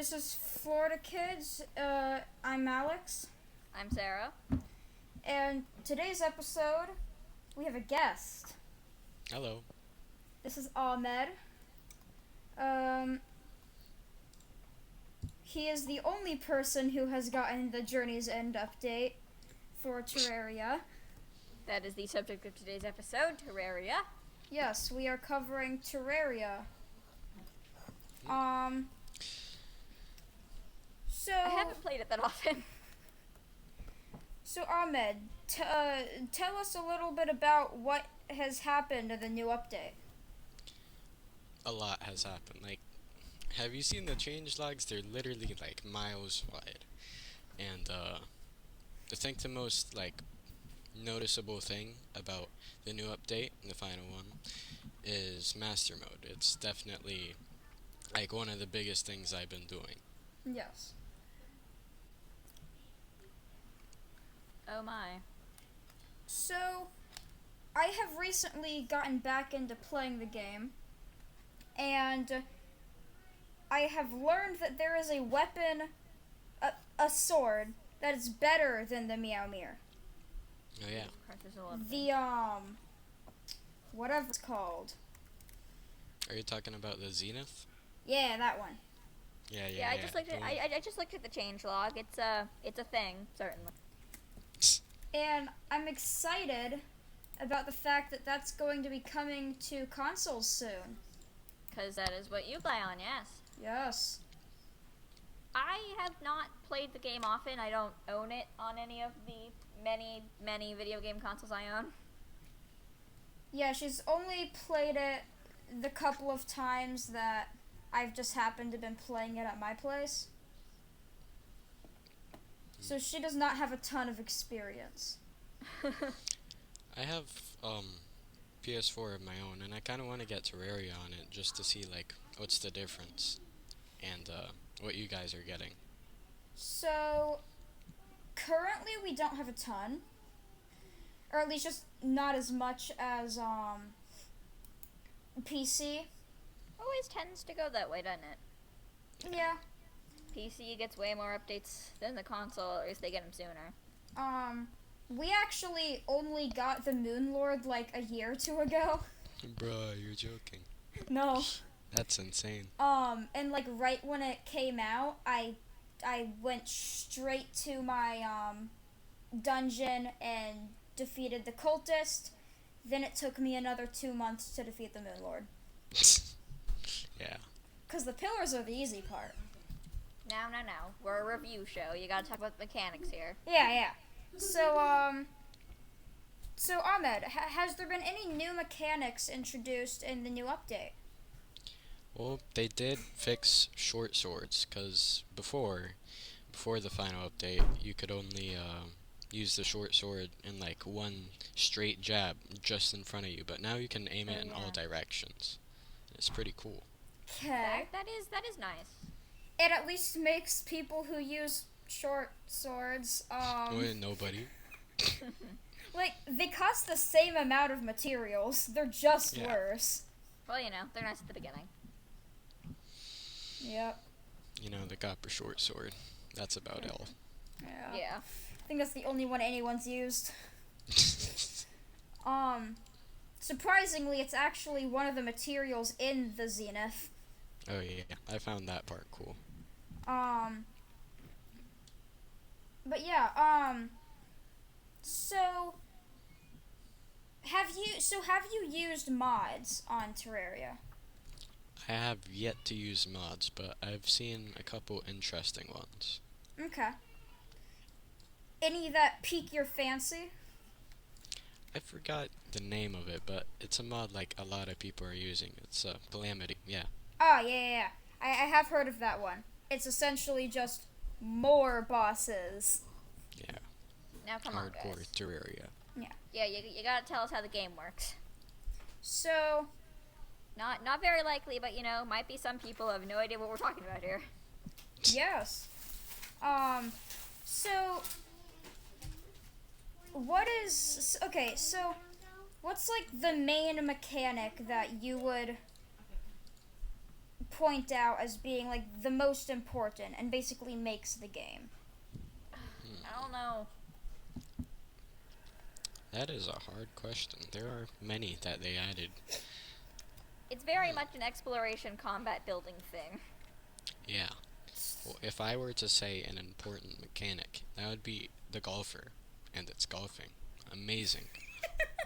This is Florida Kids. I'm Alex. I'm Sarah. And today's episode, we have a guest. Hello. This is Ahmed. He is the only person who has gotten the Journey's End update for Terraria. That is the subject of today's episode, Terraria. Yes, we are covering Terraria. So I haven't played it that often. So Ahmed, tell us a little bit about what has happened in the new update. A lot has happened. Have you seen the change logs? They're literally miles wide. And I think the most noticeable thing about the new update, the final one, is master mode. It's definitely one of the biggest things I've been doing. Yes. Oh my. So, I have recently gotten back into playing the game, and I have learned that there is a weapon, a sword, that is better than the Meow Mirror. Oh yeah. The, whatever it's called. Are you talking about the Zenith? Yeah, that one. Yeah. I just looked at I just looked at the change log. It's a thing, certainly. And I'm excited about the fact that that's going to be coming to consoles soon. Because that is what you play on, yes. Yes. I have not played the game often. I don't own it on any of the many video game consoles I own. Yeah, she's only played it the couple of times that I've just happened to been playing it at my place. So she does not have a ton of experience. I have PS4 of my own, and I kind of want to get Terraria on it just to see what's the difference and what you guys are getting. So currently we don't have a ton, or at least just not as much as PC. Always tends to go that way, doesn't it? Yeah. PC gets way more updates than the console, or at least they get them sooner. We actually only got the Moon Lord a year or two ago. Bruh, you're joking. No. That's insane. And right when it came out, I went straight to my dungeon and defeated the cultist. Then it took me another 2 months to defeat the Moon Lord. Yeah. 'Cause the pillars are the easy part. No. We're a review show. You gotta talk about mechanics here. Yeah. So Ahmed, has there been any new mechanics introduced in the new update? Well, they did fix short swords, because before the final update, you could only use the short sword in one straight jab just in front of you, but now you can aim it in all directions. It's pretty cool. Okay. That is nice. It at least makes people who use short swords, Nobody. they cost the same amount of materials. They're just worse. Well, they're nice at the beginning. Yep. The copper short sword. That's about all. Yeah. I think that's the only one anyone's used. Surprisingly, it's actually one of the materials in the Zenith. Oh yeah, I found that part cool. But yeah, so have you used mods on Terraria? I have yet to use mods, but I've seen a couple interesting ones. Okay. Any that pique your fancy? I forgot the name of it, but it's a mod a lot of people are using. It's Calamity, yeah. Oh, yeah. I have heard of that one. It's essentially just more bosses. Yeah. Now come on, Hardcore guys. Terraria. Yeah, you gotta tell us how the game works. So, Not very likely, but might be some people who have no idea what we're talking about here. yes. So what's the main mechanic that you would point out as being like the most important and basically makes the game? I don't know. That is a hard question. There are many that they added. It's very much an exploration combat building thing. Yeah. Well, if I were to say an important mechanic, that would be the golfer. And it's golfing. Amazing.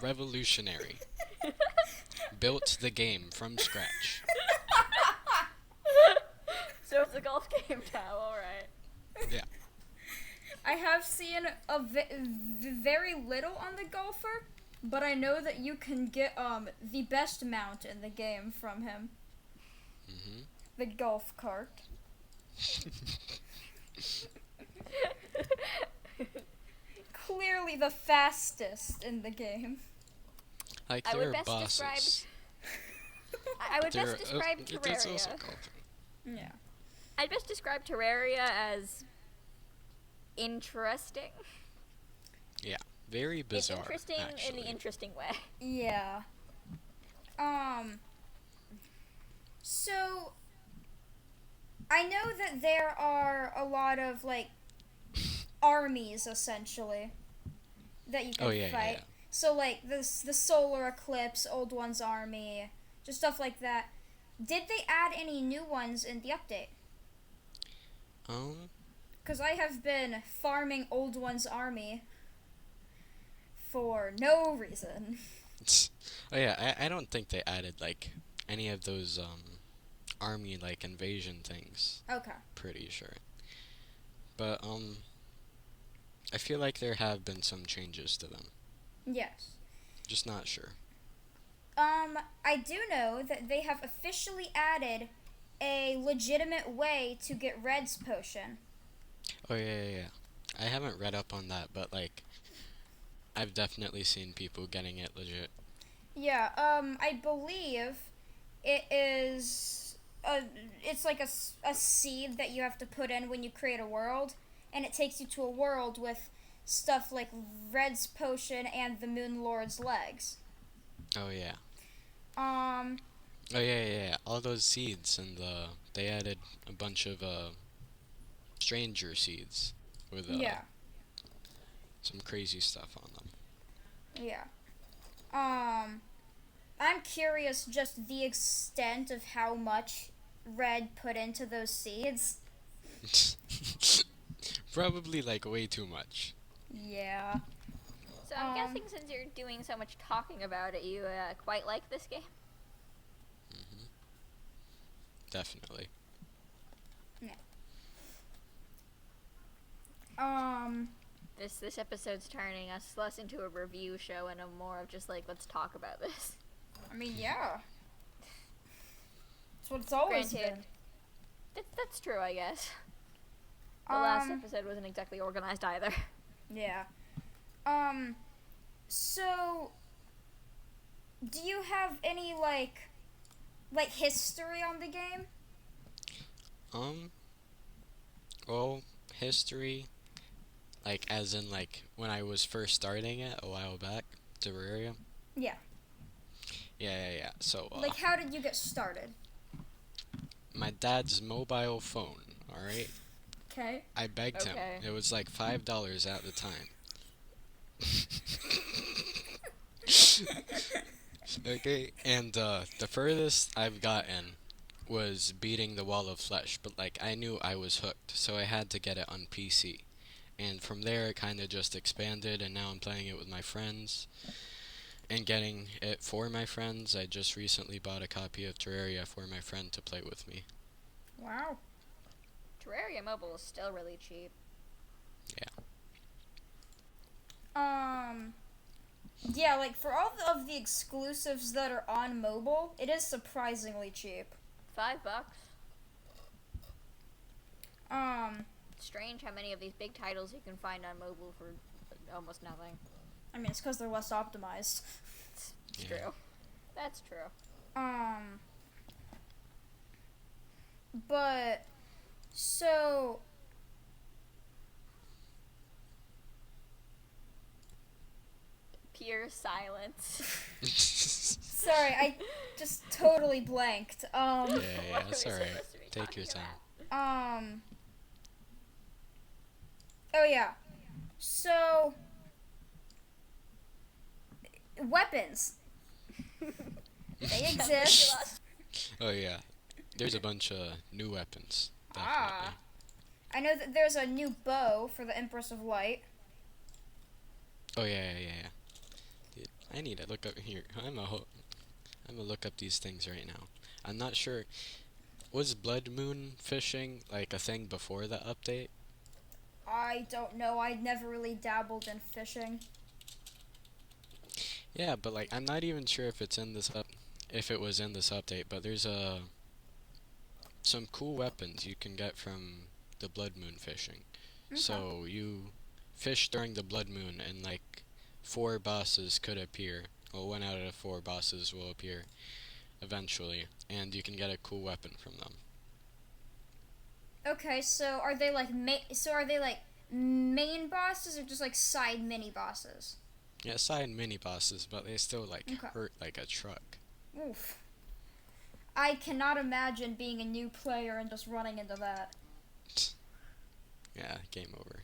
Revolutionary. Built the game from scratch. So it's a golf game now, alright. Yeah. I have seen very little on the golfer, but I know that you can get the best mount in the game from him. Mm-hmm. The golf cart. Clearly the fastest in the game. Like, I there would are best bosses. I would There best are- describe It's also Terraria. golfing. Yeah. I'd best describe Terraria as interesting. Very bizarre. It's interesting in actually. the interesting way. Yeah. So I know that there are a lot of like armies essentially that you can Oh, yeah, fight. yeah. So like the solar eclipse, Old One's army, just stuff like that. Did they add any new ones in the update? Because I have been farming Old One's army for no reason. Oh yeah, I don't think they added like any of those army like invasion things. Okay. Pretty sure. But I feel like there have been some changes to them. Yes. Just not sure. I do know that they have officially added a legitimate way to get Red's potion. Oh yeah. I haven't read up on that, but like I've definitely seen people getting it legit. Yeah, I believe it is it's like a seed that you have to put in when you create a world, and it takes you to a world with stuff like Red's potion and the Moon Lord's legs. Oh yeah. Um, Oh yeah. All those seeds and they added a bunch of stranger seeds with yeah, some crazy stuff on them. yeah. I'm curious just the extent of how much Red put into those seeds. Probably like way too much. Yeah. So I'm guessing since you're doing so much talking about it, you quite like this game? Definitely. This episode's turning us less into a review show and a more of just like, let's talk about this. I mean, yeah. That's what it's always Granted, been. that's true, I guess. The last Um, episode wasn't exactly organized either. Yeah. So, do you have any, like history on the game? Well, history, like as in like when I was first starting it a while back, Terraria. Yeah. Yeah. So, Like, how did you get started? my dad's mobile phone, alright? Okay. I begged him. Okay. It was like $5 at the time. Okay, and the furthest I've gotten was beating the Wall of Flesh, but like I knew I was hooked, so I had to get it on PC. And from there it kind of just expanded, and now I'm playing it with my friends and getting it for my friends. I just recently bought a copy of Terraria for my friend to play with me. Wow. Terraria Mobile is still really cheap. Yeah, like for all of the exclusives that are on mobile, it is surprisingly cheap. $5. Strange how many of these big titles you can find on mobile for almost nothing. I mean, it's because they're less optimized. It's Yeah. true. That's true. But so Pure silence. Sorry, I just totally blanked. Yeah, What are we that's alright. supposed to be Take your talking time. about? Um. Oh yeah. So weapons. They Completely exist. lost. Oh yeah, there's a bunch of new weapons. Ah. Definitely. I know that there's a new bow for the Empress of Light. Oh yeah. Dude, I need to look up here. I'm gonna look up these things right now. I'm not sure. Was blood moon fishing like a thing before the update? I don't know. I never really dabbled in fishing. Yeah, but like I'm not even sure if it's in this if it was in this update, but there's some cool weapons you can get from the blood moon fishing. Okay. So you fish during the blood moon and like 4 bosses could appear. Well, 1 out of 4 bosses will appear eventually, and you can get a cool weapon from them. Okay, so are they like main bosses or just like side mini bosses? Yeah, side mini bosses, but they still like Okay. hurt like a truck. Oof. I cannot imagine being a new player and just running into that. Yeah, game over.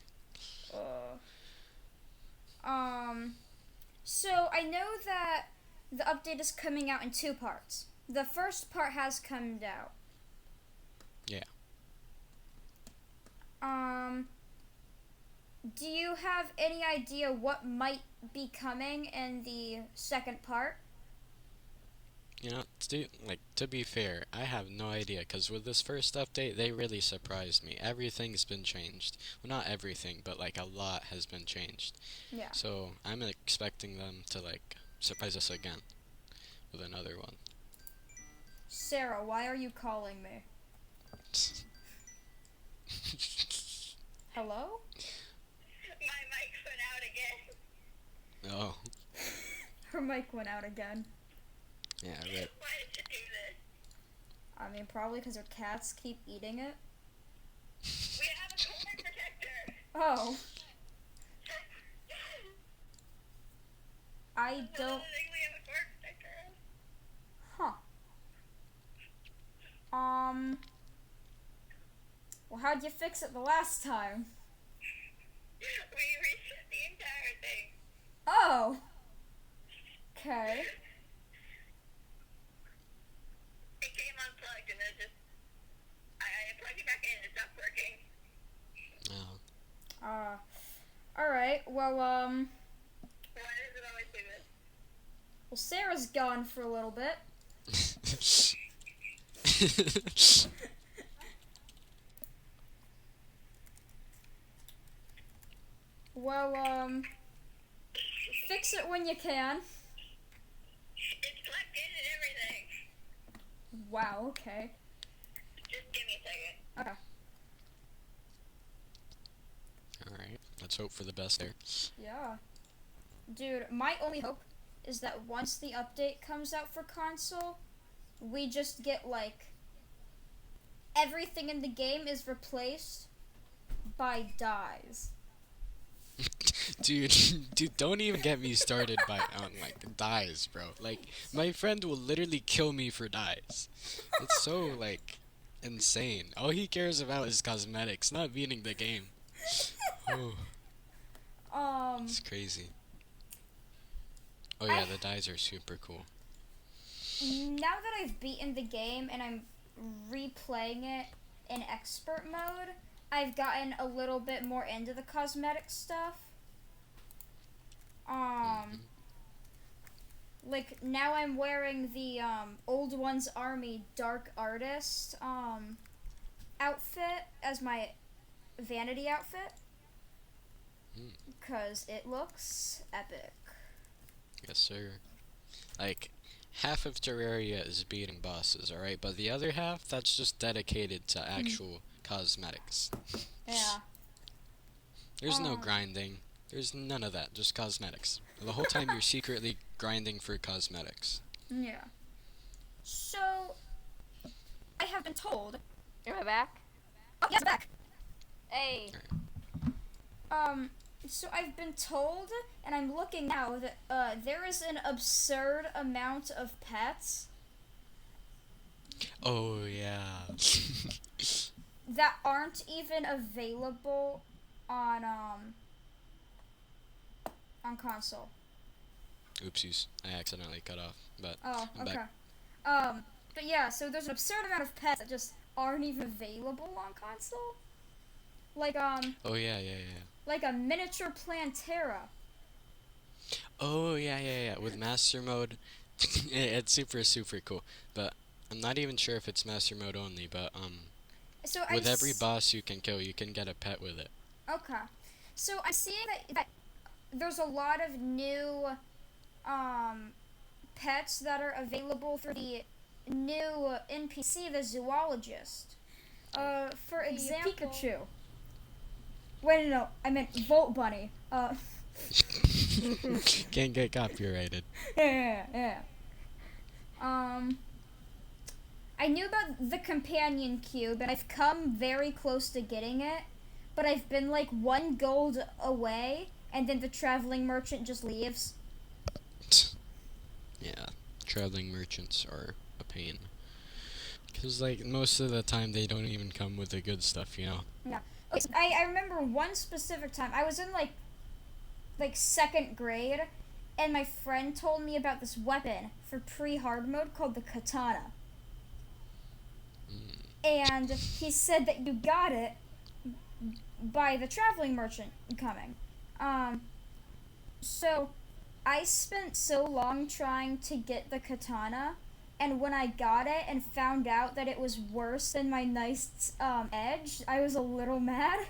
So I know that the update is coming out in 2 parts. The first part has come out. Yeah. Do you have any idea what might be coming in the second part? You know, to be fair, I have no idea, because with this first update, they really surprised me. Everything's been changed. Well, not everything, but like a lot has been changed. Yeah. So I'm expecting them to like surprise us again with another one. Sarah, why are you calling me? Hello? My mic went out again. Oh, Her mic went out again. yeah, right. Why did you do this? I mean, probably because her cats keep eating it. We have a cord protector. Oh, I That's don't. another thing we have a cord protector. Huh. Well, how'd you fix it the last time? We reset the entire thing. Oh. Okay. It came unplugged and then I plugged it back in and it stopped working. Oh. Alright, well, Why does it always do this? well, Sarah's gone for a little bit. Well, fix it when you can. It's plugged in and everything. Wow, okay. Just give me a second. Okay. Alright, let's hope for the best there. Yeah. Dude, my only hope is that once the update comes out for console, we just get, like, everything in the game is replaced by dyes. Dude, don't even get me started on like dyes, bro. Like my friend will literally kill me for dyes. It's so like insane. All he cares about is cosmetics, not beating the game. Oh, it's crazy. Oh yeah, the dyes are super cool. Now that I've beaten the game and I'm replaying it in expert mode, I've gotten a little bit more into the cosmetic stuff. Like now I'm wearing the Old One's Army Dark Artist outfit as my vanity outfit because it looks epic. Yes, sir. Like half of Terraria is beating bosses, alright? But the other half, that's just dedicated to actual cosmetics. Yeah. There's no grinding. There's none of that. Just cosmetics. The whole time you're secretly grinding for cosmetics. Yeah. So, I have been told. Am I back? Oh, yes, I'm back. Hey. So I've been told, and I'm looking now, that there is an absurd amount of pets Oh yeah. that aren't even available on console. Oopsies, I accidentally cut off, but Oh, I'm okay. back. But yeah, so there's an absurd amount of pets that just aren't even available on console. Like Oh yeah. like a miniature Plantera. Oh yeah. With master mode, it's super cool. But I'm not even sure if it's master mode only. But So with every boss you can kill, you can get a pet with it. okay. So I'm seeing that there's a lot of new pets that are available for the new NPC, the zoologist. For example, Pikachu. Wait, no, I meant Volt Bunny. Can't get copyrighted. Yeah. I knew about the companion cube, and I've come very close to getting it, but I've been like 1 gold away, and then the traveling merchant just leaves. Yeah, traveling merchants are a pain. Cause like most of the time they don't even come with the good stuff, you know. Yeah. Okay, so I remember one specific time. I was in like second grade, and my friend told me about this weapon for pre-hard mode called the katana. And he said that you got it by the traveling merchant coming. So I spent so long trying to get the katana, and when I got it and found out that it was worse than my nice edge, I was a little mad.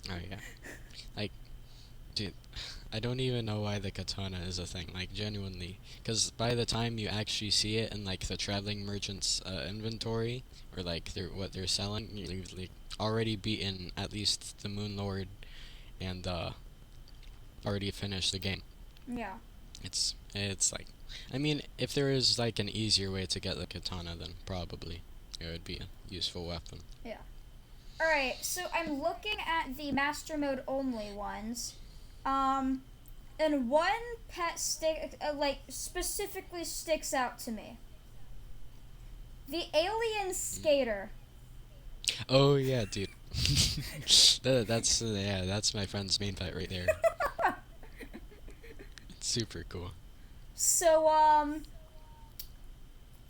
Oh yeah. Like, dude, I don't even know why the katana is a thing. Like genuinely, because by the time you actually see it in like the traveling merchant's inventory or like what they're selling, you've like already beaten at least the Moon Lord and already finished the game. Yeah. It's like, I mean, if there is like an easier way to get the katana, then probably it would be a useful weapon. Yeah. Alright, so I'm looking at the master mode only ones. And one pet specifically sticks out to me. The alien skater. Oh yeah, dude. That's my friend's main pet right there. It's super cool. So,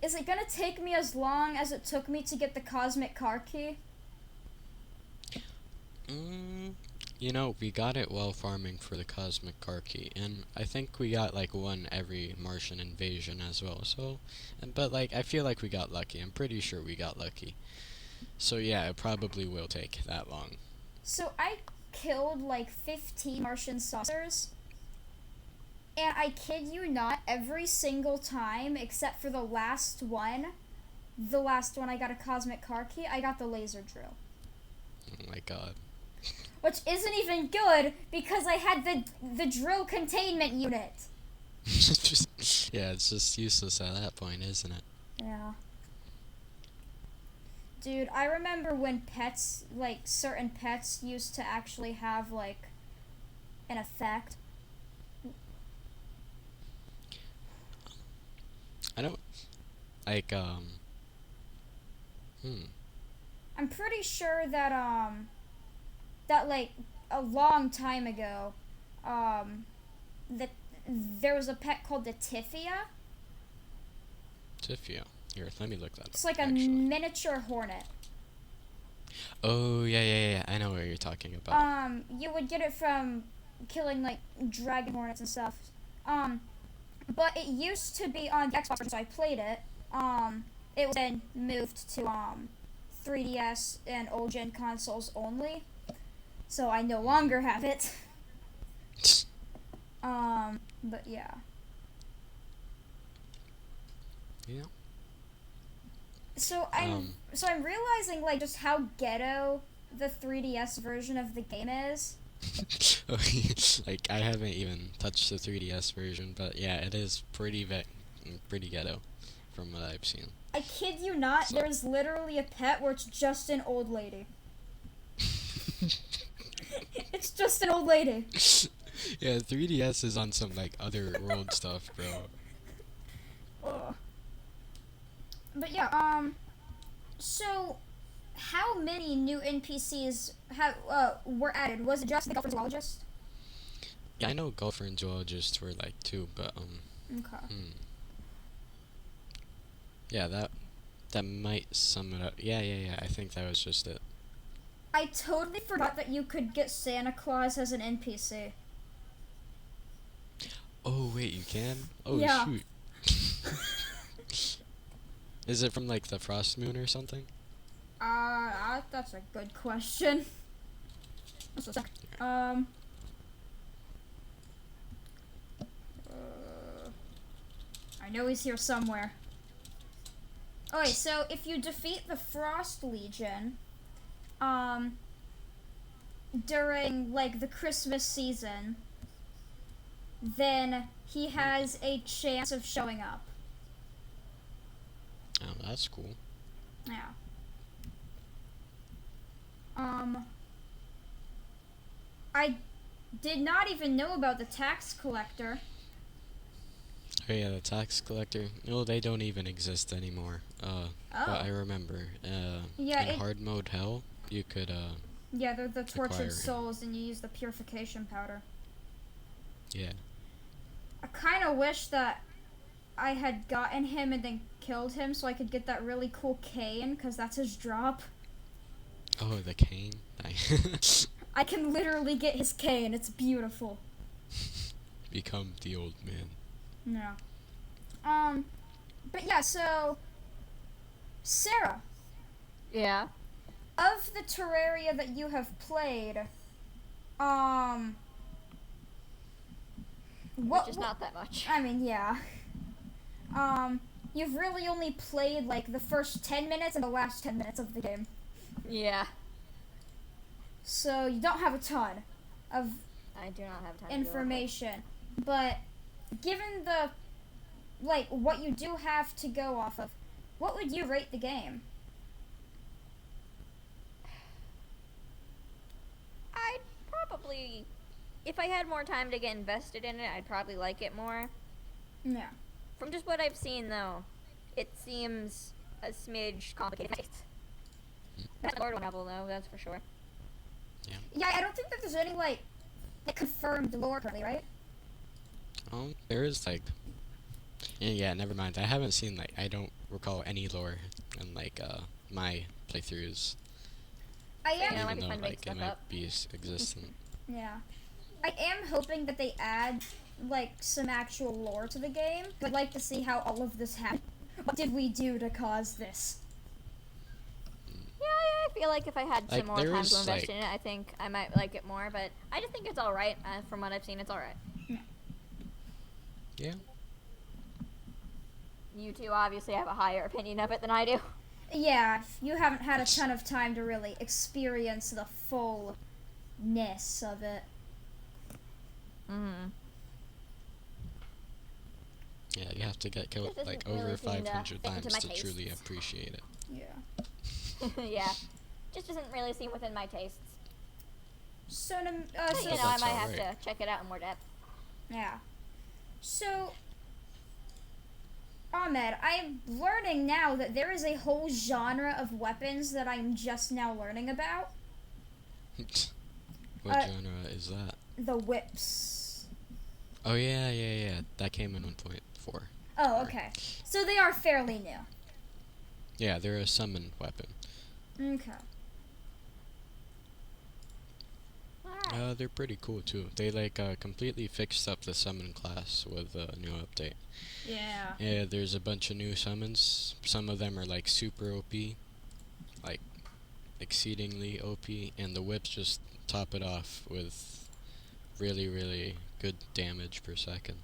is it gonna take me as long as it took me to get the cosmic car key? You know, we got it while farming for the cosmic car key, and I think we got like one every Martian invasion as well. So, but like I feel like we got lucky. I'm pretty sure we got lucky. So yeah, it probably will take that long. So I killed like 15 Martian saucers. And I kid you not, every single time except for the last one I got a cosmic car key, I got the laser drill. Oh my god. Which isn't even good because I had the drill containment unit. Yeah, it's just useless at that point, isn't it? Yeah. Dude, I remember when pets, like certain pets used to actually have like an effect. I don't like I'm pretty sure that that like a long time ago, that there was a pet called the Tiffia. Tiffia. Here, let me look that up. It's like a actually. miniature hornet. Oh yeah. I know what you're talking about. You would get it from killing like dragon hornets and stuff. But it used to be on the Xbox version, so I played it. It was then moved to 3DS and old gen consoles only, so I no longer have it. But yeah. Yeah. So I'm realizing like just how ghetto the 3DS version of the game is. Like I haven't even touched the 3DS version, but yeah, it is pretty ghetto from what I've seen. I kid you not, So. there's literally a pet where it's just an old lady. It's just an old lady. Yeah, 3DS is on some like other world stuff, bro. Ugh. But yeah, so how many new NPCs have were added? Was it just the golfer zoologist? Yeah, I know golfer and zoologist were like two, but Okay. yeah, that might sum it up. Yeah. I think that was just it. I totally forgot that you could get Santa Claus as an NPC. Oh wait, you can? Oh Yeah. shoot. Is it from like the Frost Moon or something? That's a good question. Just a sec. I know he's here somewhere. Okay, so if you defeat the Frost Legion, during like the Christmas season, then he has a chance of showing up. Oh, that's cool. Yeah. I did not even know about the tax collector. Oh yeah, the tax collector. No, they don't even exist anymore. But I remember. Yeah, in hard mode hell, you could Yeah, they're the acquire tortured him. souls, and you use the purification powder. Yeah. I kind of wish that I had gotten him and then killed him so I could get that really cool cane, because that's his drop. Oh, the cane. I can literally get his cane. It's beautiful. Become the old man. No. But yeah, so Sarah, Yeah. of the Terraria that you have played, Which is not that much. I mean, yeah. You've really only played like the first 10 minutes and the last 10 minutes of the game. Yeah. So you don't have a ton of I do not have time to information. But given the like what you do have to go off of, what would you rate the game? I'd probably, if I had more time to get invested in it, I'd probably like it more. Yeah. From just what I've seen, though, it seems a smidge complicated. That's the Lord one level, though, that's for sure. Yeah, I don't think that there's any like confirmed lore currently, right? There is like. Yeah, never mind. I haven't seen like I don't recall any lore in like my playthroughs. I am. Yeah, it might Even be though fun to make like it stuff might up. be existent. Yeah. I am hoping that they add like some actual lore to the game. But I'd like to see how all of this happened. What did we do to cause this? Yeah, I feel like if I had some Like, more time to there's, invest like- in it, I think I might like it more, but I just think it's alright. From what I've seen, it's alright. Yeah. You two obviously have a higher opinion of it than I do. Yeah, you haven't had a ton of time to really experience the fullness of it. Mm-hmm. Yeah, you have to get killed This like doesn't really over seem to 500 fit into times my to truly tastes. appreciate it. Yeah. Yeah. Just doesn't really seem within my tastes. So, You know, I That's might have alright. to check it out in more depth. yeah. So, Ahmed, I'm learning now that there is a whole genre of weapons that I'm just now learning about. What Uh, genre is that? The whips. Oh yeah. That came in 1.4. Oh, okay. So they are fairly new. Yeah, they're a summon weapon. Okay. Alright. They're pretty cool too. They like completely fixed up the summon class with a new update. Yeah. Yeah, there's a bunch of new summons. Some of them are like super OP, like exceedingly OP, and the whips just top it off with really good damage per second.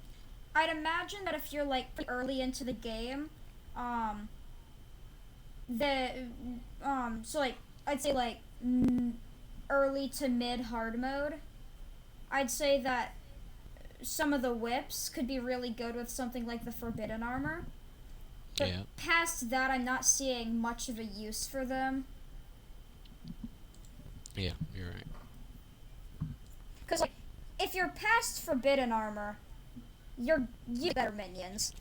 I'd imagine that if you're like pretty early into the game, so like I'd say like early to mid hard mode, I'd say that some of the whips could be really good with something like the forbidden armor. But Yeah. past that, I'm not seeing much of a use for them. Yeah, you're right. Because like, if you're past forbidden armor, you get better minions.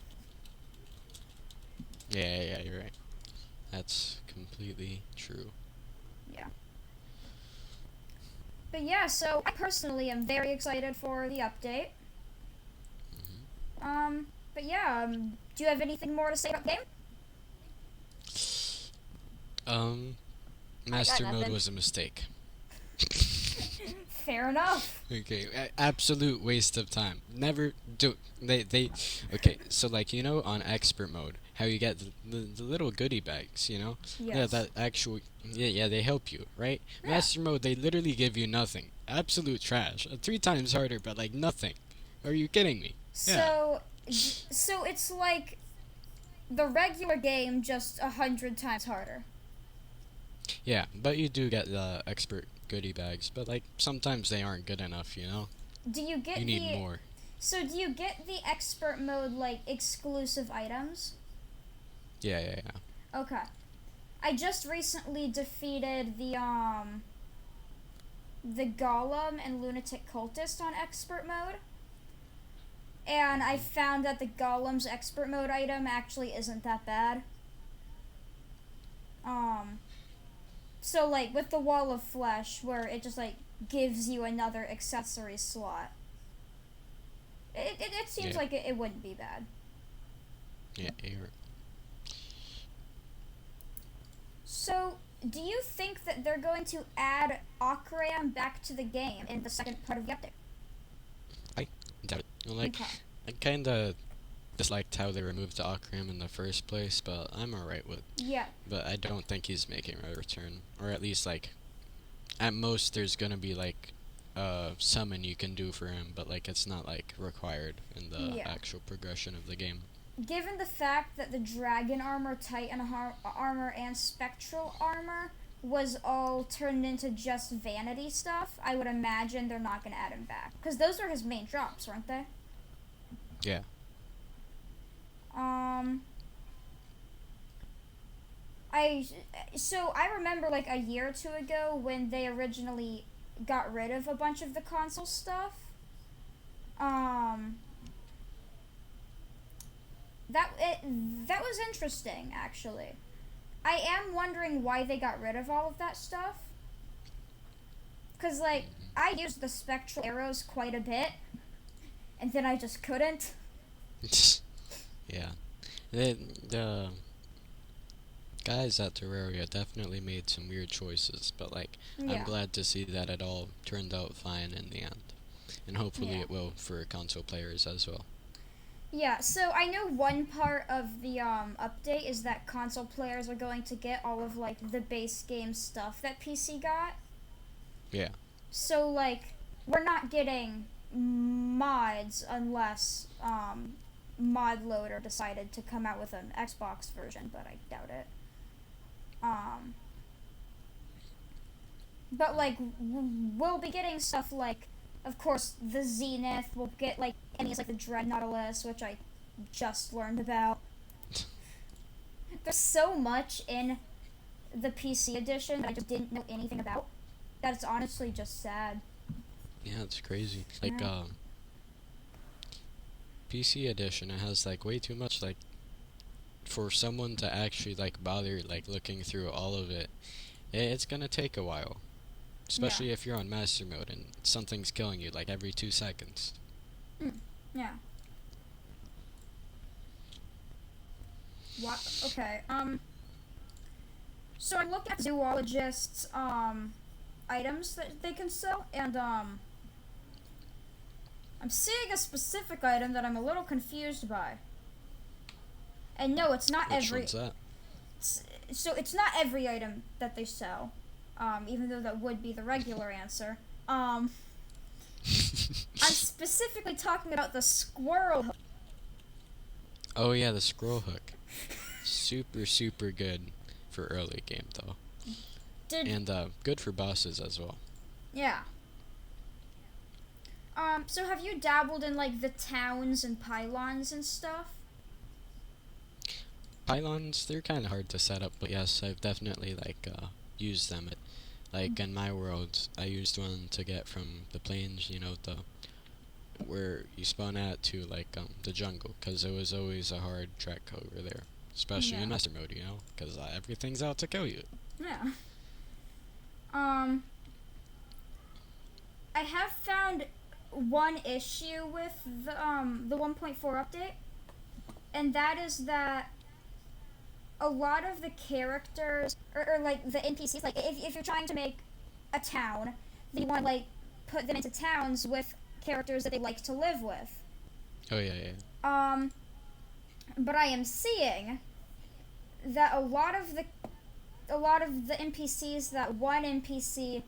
Yeah, you're right. That's completely true. Yeah. But yeah, so I personally am very excited for the update. But yeah, do you have anything more to say about the game? Master mode nothing. was a mistake. Fair enough. Okay, absolute waste of time. Never do they okay, so like on expert mode, how you get the little goodie bags, Yeah, Yes. that actual yeah, they help you, right? Yeah. Master mode, they literally give you nothing. Absolute trash. 3 times harder, but like nothing. Are you kidding me? So it's like the regular game just 100 times harder. Yeah, but you do get the expert goodie bags, but like sometimes they aren't good enough, Do you get You need more. So do you get the expert mode like exclusive items? Yeah. Okay. I just recently defeated the Golem and Lunatic Cultist on expert mode. And I found that the Golem's expert mode item actually isn't that bad. So like with the Wall of Flesh, where it just like gives you another accessory slot, it seems Yeah. like it wouldn't be bad. Yeah, you're So, do you think that they're going to add Akram back to the game in the second part of the update? doubt it. Like, Okay. I kinda disliked how they removed the Akram in the first place, but I'm alright with. Yeah. But I don't think he's making a return, or at least like, at most there's gonna be like, summon you can do for him, but like it's not like required in the Yeah. actual progression of the game. Given the fact that the Dragon Armor, Titan Armor, and Spectral Armor was all turned into just vanity stuff, I would imagine they're not going to add him back. Because those are his main drops, weren't they? Yeah. I remember like a year or two ago when they originally got rid of a bunch of the console stuff. That was interesting, actually. I am wondering why they got rid of all of that stuff. Cause like I used the spectral arrows quite a bit, and then I just couldn't. Yeah. The guys at Terraria definitely made some weird choices, but like Yeah. I'm glad to see that it all turned out fine in the end, and hopefully Yeah. it will for console players as well. Yeah, so I know one part of the update is that console players are going to get all of like the base game stuff that PC got. Yeah. So like we're not getting mods unless Mod Loader decided to come out with an Xbox version, but I doubt it. But like we'll be getting stuff like, of course, the Zenith. We'll get like enemies like the Dread Nautilus, which I just learned about. There's so much in the PC edition that I just didn't know anything about. That it's honestly just sad. Yeah, it's crazy. Like Yeah. PC edition, it has like way too much. Like for someone to actually like bother like looking through all of it, it's gonna take a while. Especially if you're on master mode and something's killing you like every 2 seconds. Yeah. What? Okay. So I'm looking at zoologists' items that they can sell, and I'm seeing a specific item that I'm a little confused by. And no, it's not Which every. one's that? So it's not every item that they sell, even though that would be the regular answer. I'm specifically talking about the squirrel hook. Oh yeah, the scroll hook. Super good for early game though. And good for bosses as well. Yeah. So have you dabbled in like the towns and pylons and stuff? Pylons, they're kind of hard to set up, but yes, I've definitely like used them. Like in my world, I used one to get from the plains, the where you spawn at to like the jungle, 'cause it was always a hard trek over there, especially in Yeah. master mode, 'cause everything's out to kill you. Yeah. Um, I have found one issue with the 1.4 update, and that is that a lot of the characters or like the NPCs, like if you're trying to make a town, then you want to like put them into towns with characters that they like to live with. Oh yeah. But I am seeing that a lot of the NPCs that one NPC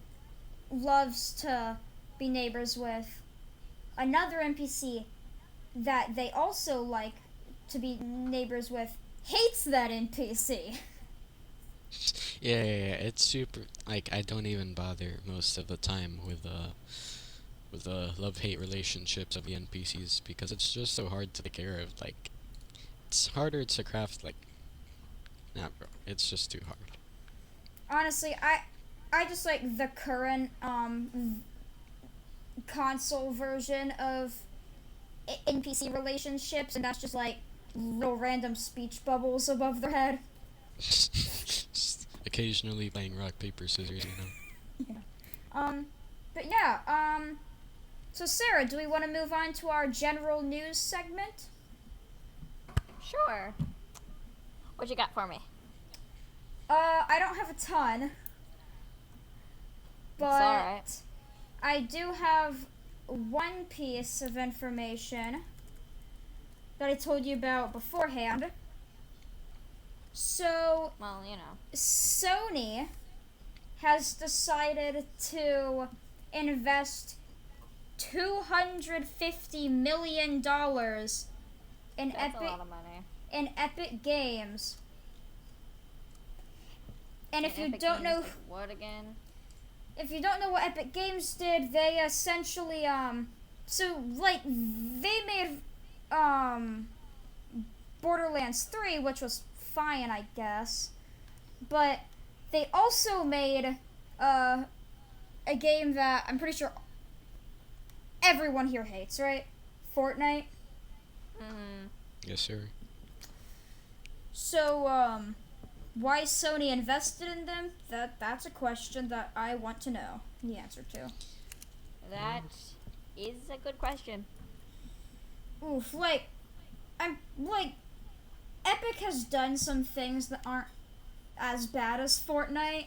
loves to be neighbors with, another NPC that they also like to be neighbors with hates that NPC. Yeah, it's super. Like, I don't even bother most of the time with the love-hate relationships of the NPCs, because it's just so hard to take care of. Like, it's harder to craft. Like, nah, bro, it's just too hard. Honestly, I just like the current console version of NPC relationships, and that's just like little random speech bubbles above their head. Just occasionally playing rock paper scissors. But yeah, so Sarah, do we want to move on to our general news segment? Sure. What you got for me? I don't have a ton, but It's alright. I do have one piece of information that I told you about beforehand. So, Well, you know. Sony has decided to invest $250 million in That's a lot of money. Epic Games. And if you Epic don't Games know did what again? if you don't know what Epic Games did, they essentially so like they made Borderlands 3, which was fine, I guess. But they also made a game that I'm pretty sure everyone here hates, right? Fortnite. Yes, sir. So why Sony invested in them? That's a question that I want to know the answer to. That is a good question. Oof, Epic has done some things that aren't as bad as Fortnite,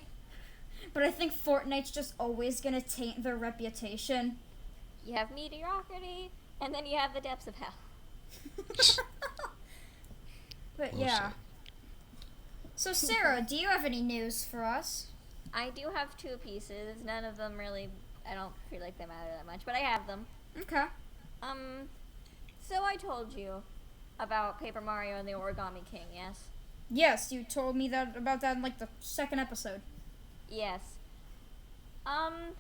but I think Fortnite's just always gonna taint their reputation. You have mediocrity, and then you have the depths of hell. But Well yeah. So Sarah, do you have any news for us? I do have two pieces. None of them really, I don't feel like they matter that much, but I have them. Okay. So I told you about Paper Mario and the Origami King, yes? Yes, you told me about that in like the second episode. Yes. And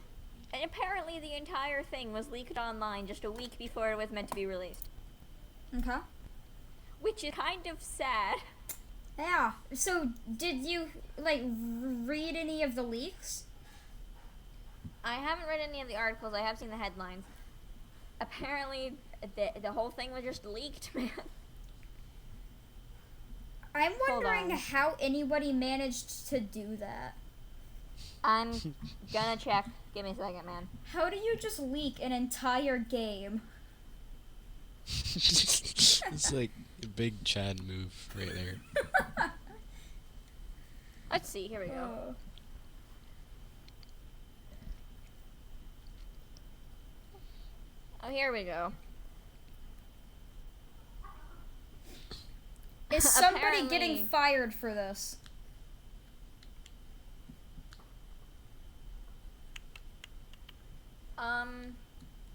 apparently the entire thing was leaked online just a week before it was meant to be released. Okay. Which is kind of sad. Yeah. So did you read any of the leaks? I haven't read any of the articles. I have seen the headlines. Apparently, the whole thing was just leaked, man. I'm Hold wondering on. how anybody managed to do that. I'm gonna check. Give me a second, man. How do you just leak an entire game? It's like a big Chad move right there. Let's see. Here we go. Oh, here we go. Is somebody Apparently- getting fired for this?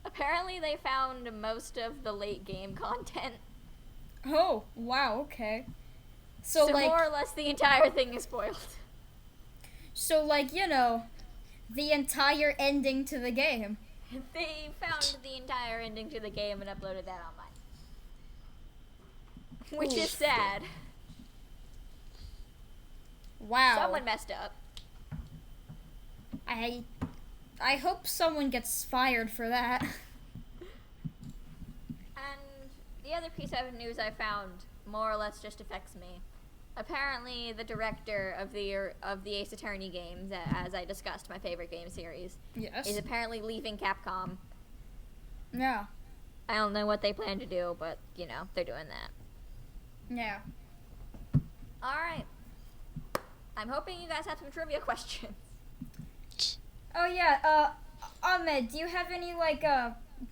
Apparently they found most of the late game content. Oh, wow, okay. So more or less the entire thing is spoiled. The entire ending to the game. They found the entire ending to the game and uploaded that online. Which is sad. Wow. Someone messed up. I hope someone gets fired for that. And the other piece of news I found more or less just affects me. Apparently, the director of the Ace Attorney games, as I discussed, my favorite game series, Yes. is apparently leaving Capcom. Yeah. I don't know what they plan to do, but, you know, they're doing that. Yeah. Alright. I'm hoping you guys have some trivia questions. Oh yeah, Ahmed, do you have any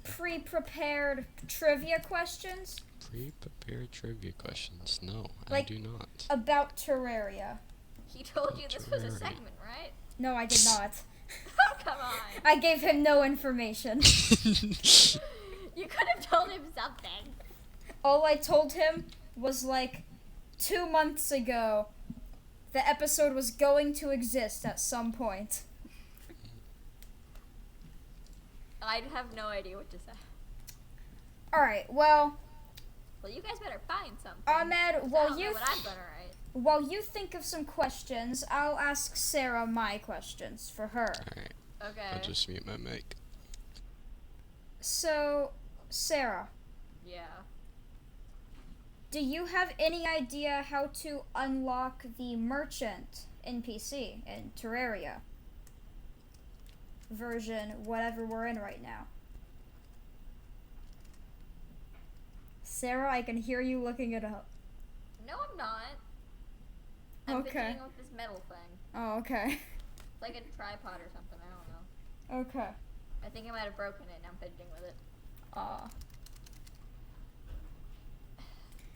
pre-prepared trivia questions? Pre-prepared trivia questions? No, I Like- do not. About Terraria? He told you this was a Terraria. segment, right? No, I did not. Oh, come on. I gave him no information. You could have told him something. All I told him was 2 months ago, the episode was going to exist at some point. I have no idea what to say. Alright, well, Well, you guys better find something. Ahmed, I don't know what I'm gonna write. while you think of some questions, I'll ask Sarah my questions for her. Alright, Okay. I'll just mute my mic. So, Sarah, Yeah. do you have any idea how to unlock the merchant NPC in Terraria? Version whatever we're in right now. Sarah, I can hear you looking it up. No, I'm not. I'm Okay. fidgeting with this metal thing. Oh, okay. It's like a tripod or something. I don't know. Okay. I think I might have broken it and I'm fidgeting with it.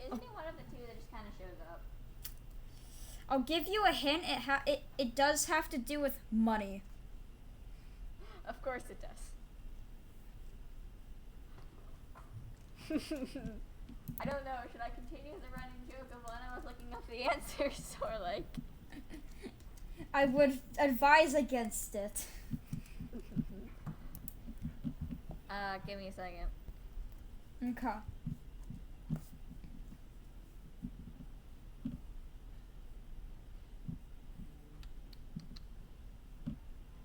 Isn't it one of the two that just kind of shows up? I'll give you a hint. It does have to do with money. Of course it does. I don't know. Should I continue the running joke of when I was looking up the answers, or I would advise against it. give me a second. Okay.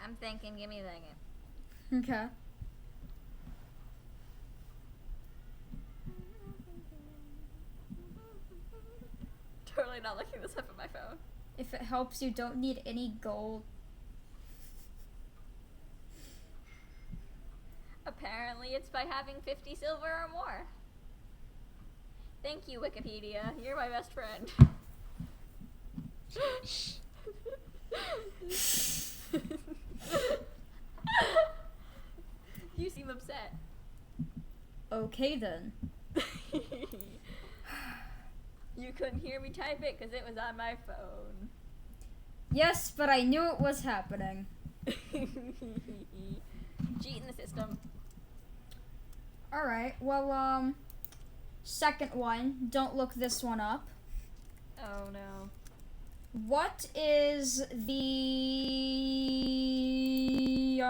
I'm thinking. Give me a second. Okay. Totally not looking this up on my phone. If it helps, you don't need any gold. Apparently, it's by having 50 silver or more. Thank you, Wikipedia. You're my best friend. You seem upset. Okay then. You couldn't hear me type it because it was on my phone. Yes, but I knew it was happening. Cheating the system. Alright, well, second one. Don't look this one up. Oh no. What is the,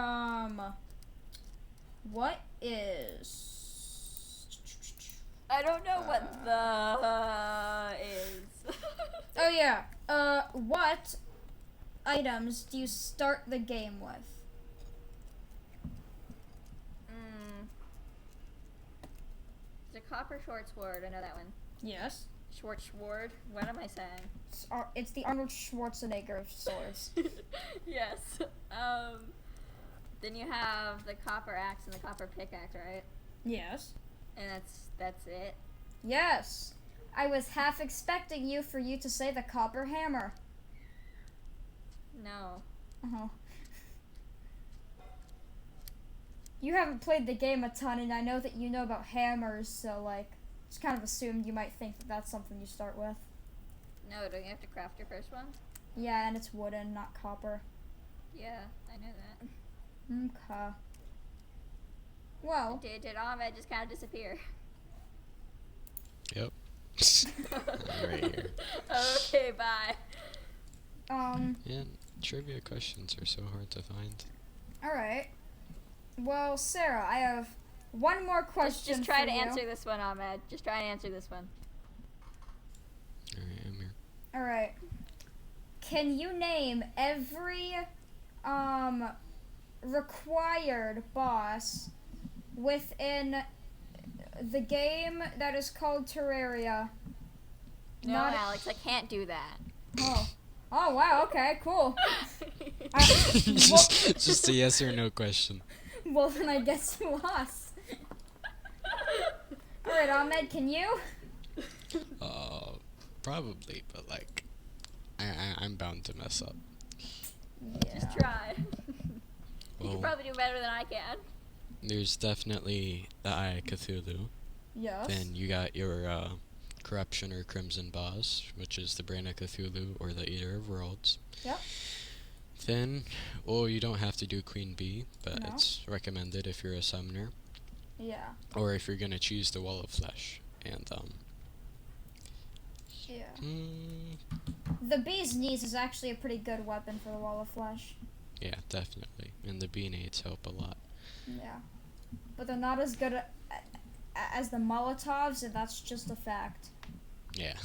what is... I don't know what the is. Oh yeah, what items do you start the game with? It's a copper short sword. I know that one. Yes. Short sword. What am I saying? It's the Arnold Schwarzenegger of swords. Yes. Then you have the copper axe and the copper pickaxe, right? Yes. And that's it. Yes. I was half expecting you to say the copper hammer. No. Uh-huh. You haven't played the game a ton, and I know that you know about hammers, so, just kind of assumed you might think that that's something you start with. No, don't you have to craft your first one? Yeah, and it's wooden, not copper. Yeah, I know that. Okay. Well, Did Ahmed just kind of disappear? Yep. Right here. Okay, bye. Yeah, trivia questions are so hard to find. alright. Well, Sarah, I have one more question Just try for to you. answer this one, Ahmed. Just try and answer this one. Alright, I'm here. Alright. Can you name every required boss within the game that is called Terraria. No, Alex, I can't do that. Oh. Oh, wow, okay, cool. Just a yes or no question. Well, then I guess you lost. Alright, Ahmed, can you? Probably, but like, I'm bound to mess up. Just try. You Well, can probably do better than I can. there's definitely the Eye of Cthulhu. Yes. Then you got your Corruption or Crimson Boss, which is the Brain of Cthulhu or the Eater of Worlds. Yep. Then, well, you don't have to do Queen Bee, but No. it's recommended if you're a summoner, Yeah. or if you're gonna choose the Wall of Flesh. And Yeah. mm, The bee's knees is actually a pretty good weapon for the wall of flesh. yeah, definitely. And the Bee Nades help a lot. Yeah. But they're not as good as the Molotovs, and that's just a fact. Yeah.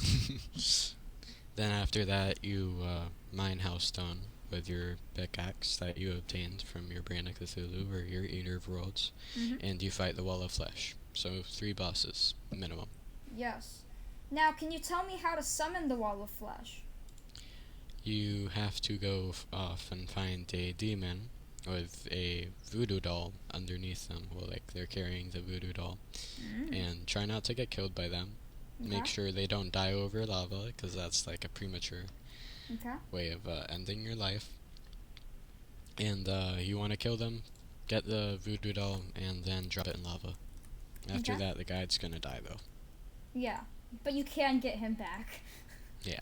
Then after that, you mine Hellstone with your pickaxe that you obtained from your Brain of Cthulhu or your Eater of Worlds, and you fight the Wall of Flesh. So 3 bosses minimum. Yes. Now, can you tell me how to summon the wall of flesh? You have to go off and find a demon with a voodoo doll underneath them. Well, like they're carrying the voodoo doll, and try not to get killed by them. Make Okay. sure they don't die over lava, because that's like a premature Okay. way of ending your life. And you want to kill them, get the voodoo doll, and then drop it in lava. After Okay. that, the guide's gonna die though. Yeah. But you can get him back. Yeah.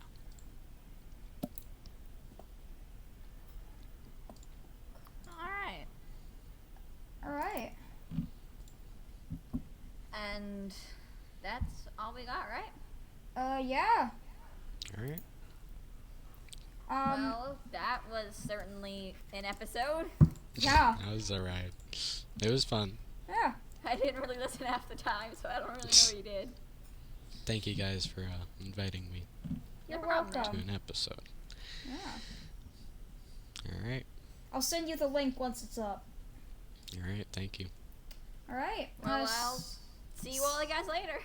Alright. Alright. And that's all we got, right? Yeah. Alright. Well, that was certainly an episode. Yeah. That was alright. It was fun. Yeah. I didn't really listen half the time, so I don't really know what you did. Thank you guys for inviting me You're problem. to welcome. an episode. Yeah. Alright. I'll send you the link once it's up. Alright, thank you. Alright. Well, I'll see you all guys later.